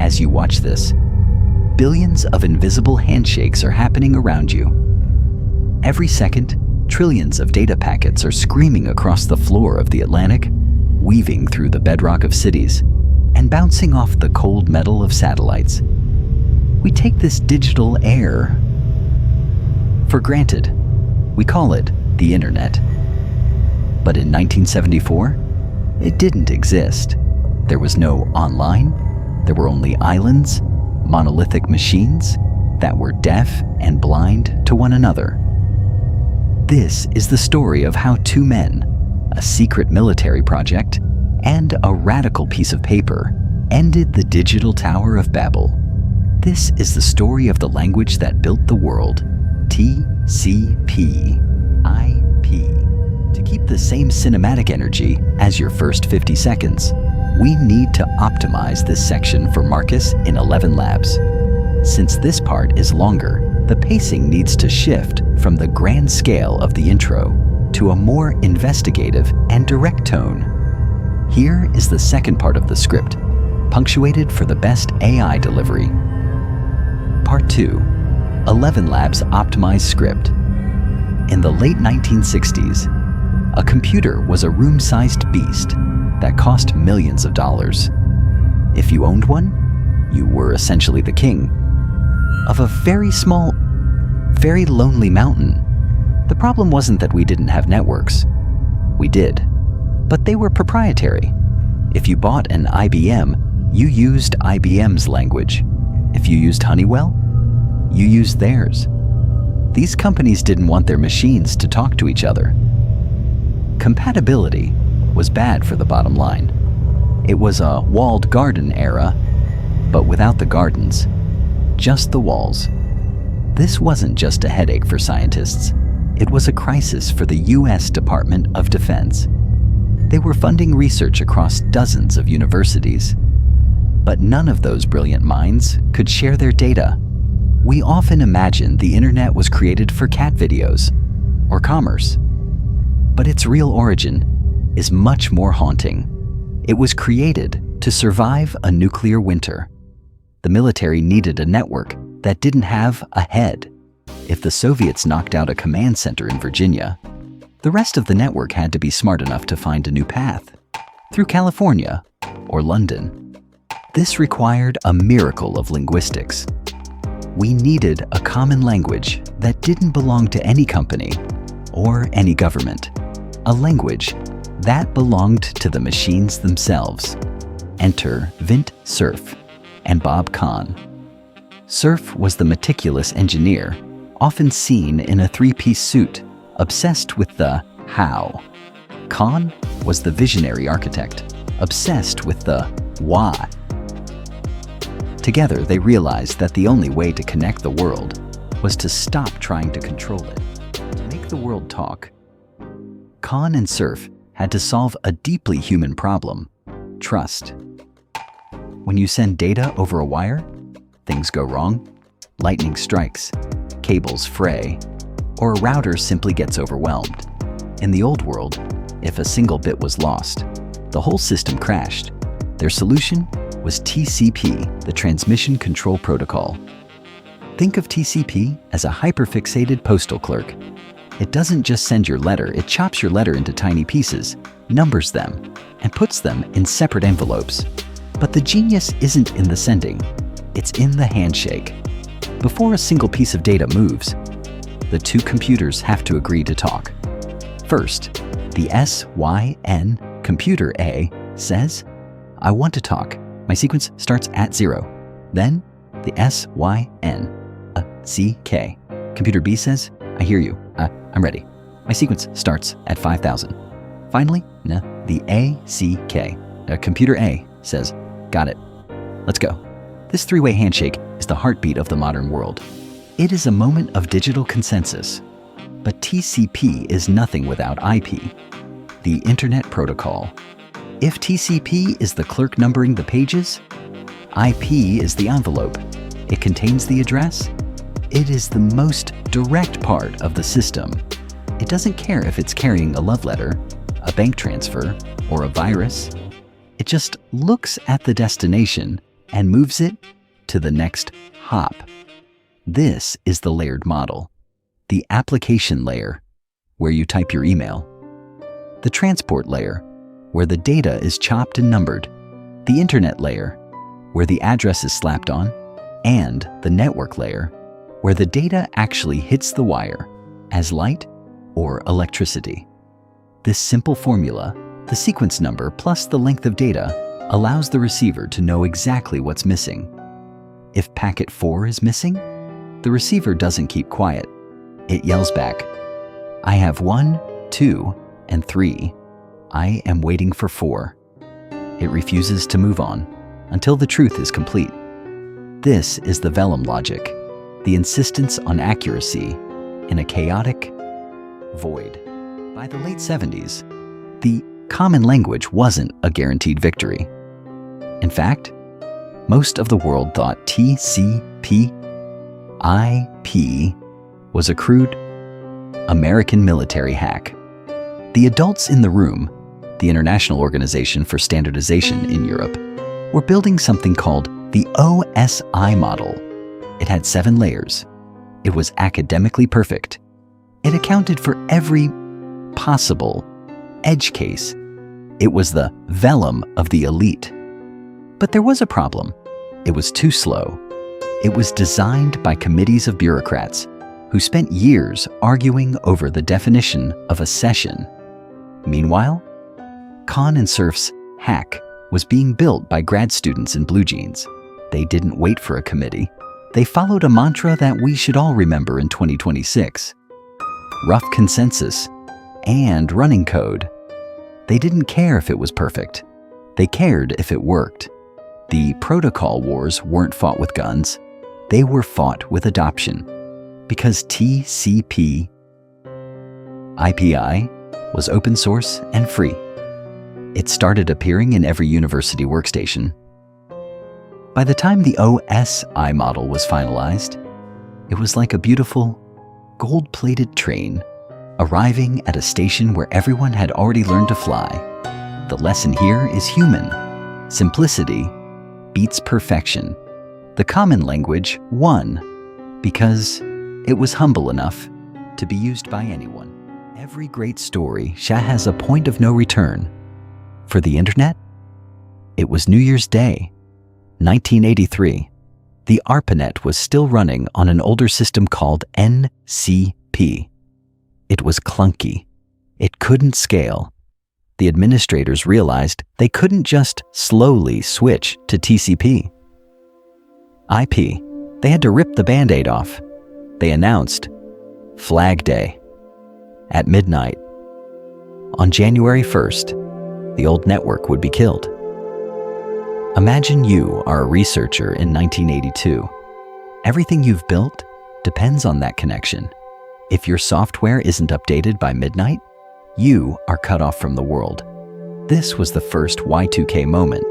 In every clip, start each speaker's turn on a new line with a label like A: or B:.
A: As you watch this, billions of invisible handshakes are happening around you. Every second, trillions of data packets are screaming across the floor of the Atlantic, weaving through the bedrock of cities, and bouncing off the cold metal of satellites. We take this digital air for granted. We call it the internet. But in 1974, it didn't exist. There was no online. There were only islands, monolithic machines that were deaf and blind to one another. This is the story of how two men, a secret military project, and a radical piece of paper ended the digital Tower of Babel. This is the story of the language that built the world, TCP/IP. To keep the same cinematic energy as your first 50 seconds, we need to optimize this section for Marcus in 11 labs. Since this part is longer, the pacing needs to shift from the grand scale of the intro to a more investigative and direct tone. Here is the second part of the script, punctuated for the best AI delivery. Part 2, 11 Labs Optimized Script. In the late 1960s, a computer was a room-sized beast that cost millions of dollars. If you owned one, you were essentially the king of a very small, very lonely mountain. The problem wasn't that we didn't have networks. We did, but they were proprietary. If you bought an IBM, you used IBM's language. If you used Honeywell, you used theirs. These companies didn't want their machines to talk to each other. Compatibility was bad for the bottom line. It was a walled garden era, but without the gardens, just the walls. This wasn't just a headache for scientists. It was a crisis for the US Department of Defense. They were funding research across dozens of universities, but none of those brilliant minds could share their data. We often imagine the internet was created for cat videos or commerce, but its real origin is much more haunting. It was created to survive a nuclear winter. The military needed a network that didn't have a head. If the Soviets knocked out a command center in Virginia, the rest of the network had to be smart enough to find a new path through California or London. This required a miracle of linguistics. We needed a common language that didn't belong to any company or any government. A language that belonged to the machines themselves. Enter Vint Cerf and Bob Kahn. Cerf was the meticulous engineer, often seen in a three-piece suit, obsessed with the how. Kahn was the visionary architect, obsessed with the why. Together, they realized that the only way to connect the world was to stop trying to control it. To make the world talk, Kahn and Cerf had to solve a deeply human problem: trust. When you send data over a wire, things go wrong. Lightning strikes, cables fray, or a router simply gets overwhelmed. In the old world, if a single bit was lost, the whole system crashed. Their solution was TCP, the Transmission Control Protocol. Think of TCP as a hyperfixated postal clerk. It doesn't just send your letter, it chops your letter into tiny pieces, numbers them, and puts them in separate envelopes. But the genius isn't in the sending, it's in the handshake. Before a single piece of data moves, the two computers have to agree to talk. First, the SYN, computer A, says, "I want to talk. My sequence starts at 0. Then, the SYN, CK. Computer B says, "I hear you. I'm ready. My sequence starts at 5,000. Finally, the ACK. Computer A says, "Got it. Let's go." This three-way handshake is the heartbeat of the modern world. It is a moment of digital consensus. But TCP is nothing without IP, the Internet Protocol. If TCP is the clerk numbering the pages, IP is the envelope. It contains the address. It is the most direct part of the system. It doesn't care if it's carrying a love letter, a bank transfer, or a virus. It just looks at the destination and moves it to the next hop. This is the layered model. The application layer, where you type your email. The transport layer, where the data is chopped and numbered. The internet layer, where the address is slapped on. And the network layer, where the data actually hits the wire as light or electricity. This simple formula, the sequence number plus the length of data, allows the receiver to know exactly what's missing. If packet 4 is missing, the receiver doesn't keep quiet. It yells back, "I have 1, 2, and 3. I am waiting for 4. It refuses to move on until the truth is complete. This is the Vellum logic, the insistence on accuracy in a chaotic void. By the late 70s, the common language wasn't a guaranteed victory. In fact, most of the world thought TCP/IP was a crude American military hack. The adults in the room, the International Organization for Standardization in Europe, were building something called the OSI model. It had 7 layers. It was academically perfect. It accounted for every possible edge case. It was the Vellum of the elite. But there was a problem. It was too slow. It was designed by committees of bureaucrats who spent years arguing over the definition of a session. Meanwhile, Kahn and Cerf's hack was being built by grad students in blue jeans. They didn't wait for a committee. They followed a mantra that we should all remember in 2026. Rough consensus and running code. They didn't care if it was perfect. They cared if it worked. The protocol wars weren't fought with guns. They were fought with adoption. Because TCP/IP was open source and free. It started appearing in every university workstation. By the time the OSI model was finalized, it was like a beautiful, gold-plated train arriving at a station where everyone had already learned to fly. The lesson here is human. Simplicity beats perfection. The common language won because it was humble enough to be used by anyone. Every great story has a point of no return. For the internet, it was New Year's Day, 1983. The ARPANET was still running on an older system called NCP. It was clunky. It couldn't scale. The administrators realized they couldn't just slowly switch to TCP/IP. They had to rip the Band-Aid off. They announced Flag Day at midnight. On January 1st, the old network would be killed. Imagine you are a researcher in 1982. Everything you've built depends on that connection. If your software isn't updated by midnight, you are cut off from the world. This was the first Y2K moment,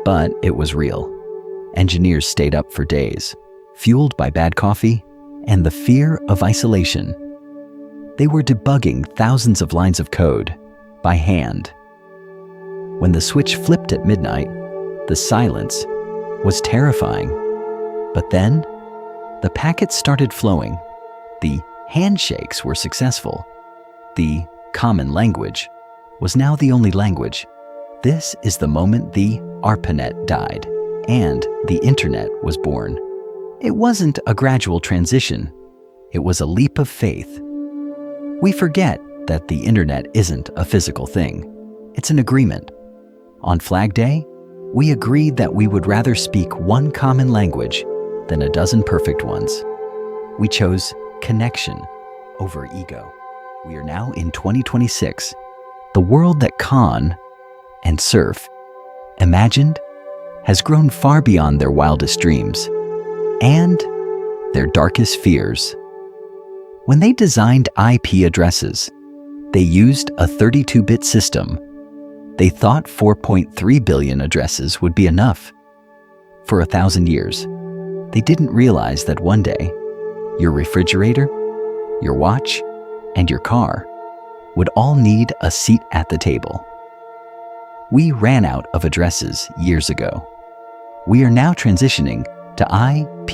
A: but it was real. Engineers stayed up for days, fueled by bad coffee and the fear of isolation. They were debugging thousands of lines of code by hand. When the switch flipped at midnight, the silence was terrifying. But then, the packets started flowing. The handshakes were successful. The common language was now the only language. This is the moment the ARPANET died and the internet was born. It wasn't a gradual transition. It was a leap of faith. We forget that the internet isn't a physical thing. It's an agreement. On Flag Day, we agreed that we would rather speak one common language than a dozen perfect ones. We chose connection over ego. We are now in 2026. The world that Kahn and Cerf imagined has grown far beyond their wildest dreams and their darkest fears. When they designed IP addresses, they used a 32-bit system. They thought 4.3 billion addresses would be enough. For 1,000 years, they didn't realize that one day, your refrigerator, your watch, and your car would all need a seat at the table. We ran out of addresses years ago. We are now transitioning to IPv6,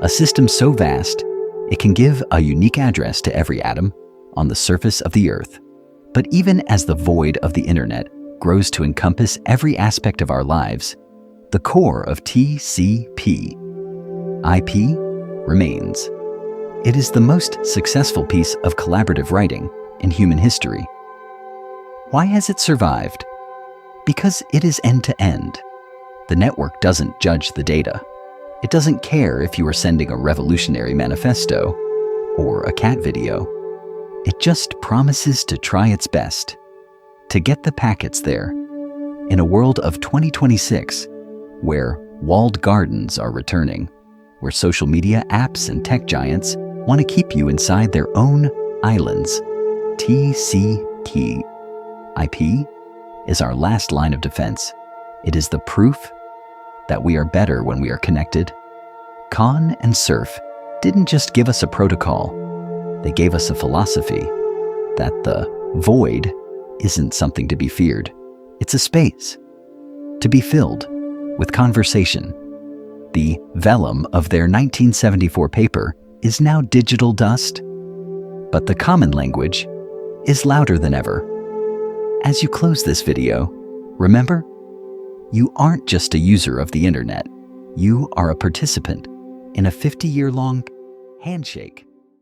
A: a system so vast it can give a unique address to every atom on the surface of the Earth. But even as the void of the internet grows to encompass every aspect of our lives, the core of TCP, IP, remains. It is the most successful piece of collaborative writing in human history. Why has it survived? Because it is end-to-end. The network doesn't judge the data. It doesn't care if you are sending a revolutionary manifesto or a cat video. It just promises to try its best to get the packets there. In a world of 2026, where walled gardens are returning, where social media apps and tech giants want to keep you inside their own islands, TCP, IP, is our last line of defense. It is the proof that we are better when we are connected. Khan and Cerf didn't just give us a protocol, they gave us a philosophy that the void isn't something to be feared. It's a space to be filled with conversation. The vellum of their 1974 paper is now digital dust, but the common language is louder than ever. As you close this video, remember, you aren't just a user of the internet. You are a participant in a 50-year-long handshake.